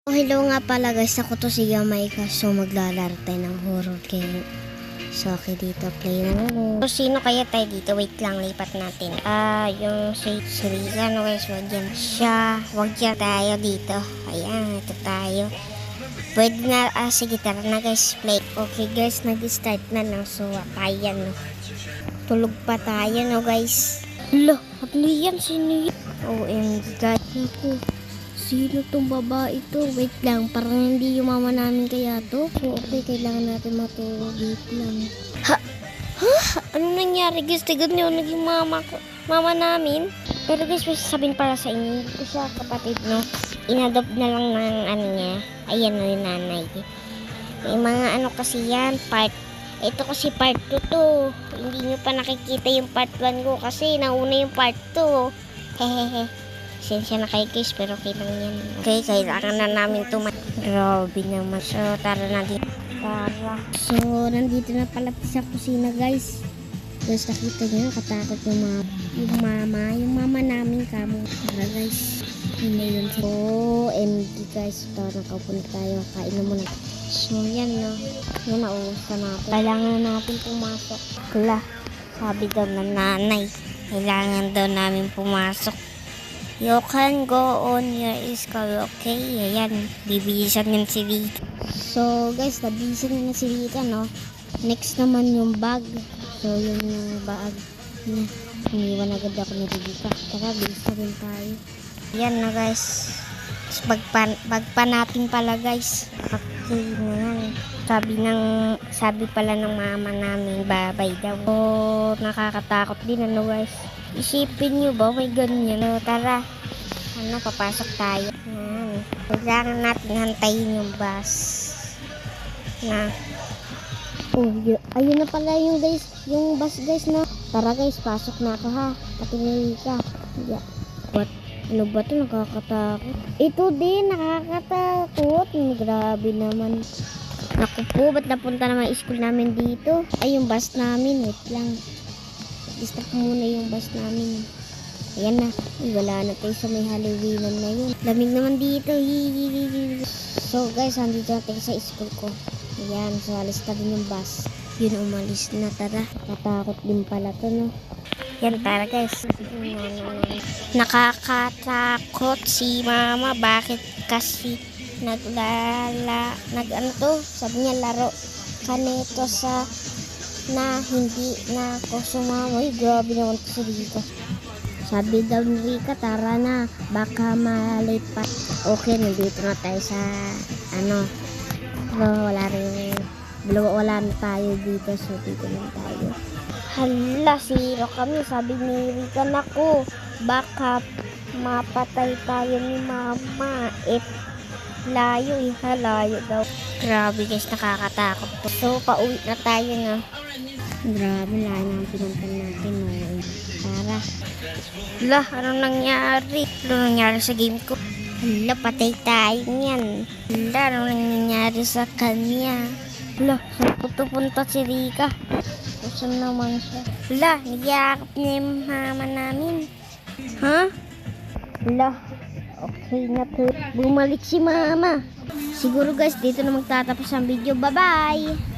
Oh, hello nga pala guys, ako to si Jamaica. So maglalaro tayo ng horror game. So okay, dito play na lang. So sino kaya tayo dito? Wait lang, lipat natin. Yung si Rika, no guys, wag yan siya. Wag yan tayo dito. Ayan, ito tayo. Pwede na, sige, tara na guys, play. Okay guys, nag-start na lang. So ayan, no. Tulog pa tayo, no guys. Lo, ano yan? Sino yan? OMG guys. Naku. Sino tong babae to? Wait lang, parang hindi yung mama namin kaya to. So, okay, kailangan natin matulog. Wait lang. Ha? Anong nangyari guys? Tigad nyo, naging mama namin. Pero guys, may sasabihin para sa inyo. Hindi ko siya kapatid, no? Inadopt na lang ng ano niya. Ayan na yung nanay. May mga ano kasi yan, part. Ito kasi part 2 to. Hindi nyo pa nakikita yung part 1 ko kasi nauna yung part 2. Hehehe. Sensya na kayo guys, pero okay lang yan. Okay, kailangan na namin Grabe naman. So, tara na dito. Tara. So, nandito na pala sa kusina guys. Guys, nakita nyo, katakot yung mama namin kamo. Tara guys. Hindi yun. So, MD guys. Ito, nakaupo na tayo. Kain na muna. So, yan no. Yan, nauus na natin. Kailangan na natin pumasok. Kala, sabi daw ng nanay. Kailangan daw namin pumasok. You can go on your school, okay? Ayan, bibisan yun si Rika. So, guys, nabisan na si Rika, no? Next naman yung bag. So, yung bag. Iniwan agad ako ni Rika. Tara, bisa rin tayo. Ayan na, guys. Bag pa natin pala, guys. Okay na. Sabi pala ng mama namin, babay daw. So, nakakatakot din, ano, guys? Isipin nyo ba, may ganyan. No, tara, papasok tayo. Kailangan natin hantayin yung bus. Ayun na pala yung guys, yung bus guys, no? Tara guys, pasok na ako ha. Patingin ka. Yeah. What? Ano ba ito? Nakakatakot. Ito din, nakakatakot. Grabe naman. Naku po, ba't napunta naman school namin dito? Ay, yung bus namin. Wait lang. Distract muna yung bus namin. Ayan na. Wala na tayo sa may Halloweenan na yun. Lamig naman dito. So guys, andito na tayo sa school ko. Ayan. So alis na din yung bus. Yun, umalis na. Tara. Natakot din pala to, no? Yan, tara guys. Nakakatakot si mama. Bakit kasi nag-ano to? Sabi niya laro kanito sa na hindi na ako sumama. Uy, grabe naman ito dito. Sabi daw ni Rika, tara na, baka malate pa. Okay, nandito na tayo sa wala na tayo dito, so dito na tayo. Hala, zero kami. Sabi ni Rika, naku, baka mapatay tayo ni mama. Layo, layo daw. Grabe guys, nakakatakot to. So, pauwi na tayo na. Grabe, layo na ang pinuntan natin. No? Tara. Hala, anong nangyari? Anong nangyari sa game ko? Hala, patay tayo niyan. Hala, anong nangyari sa kanya? Hala, saan punta si Rika? Saan naman siya? Hala, nagyakap niya yung mama namin. Ha? Hala. Okay na po. Bumalik si mama. Siguro guys, dito na magtatapos ang video. Bye-bye!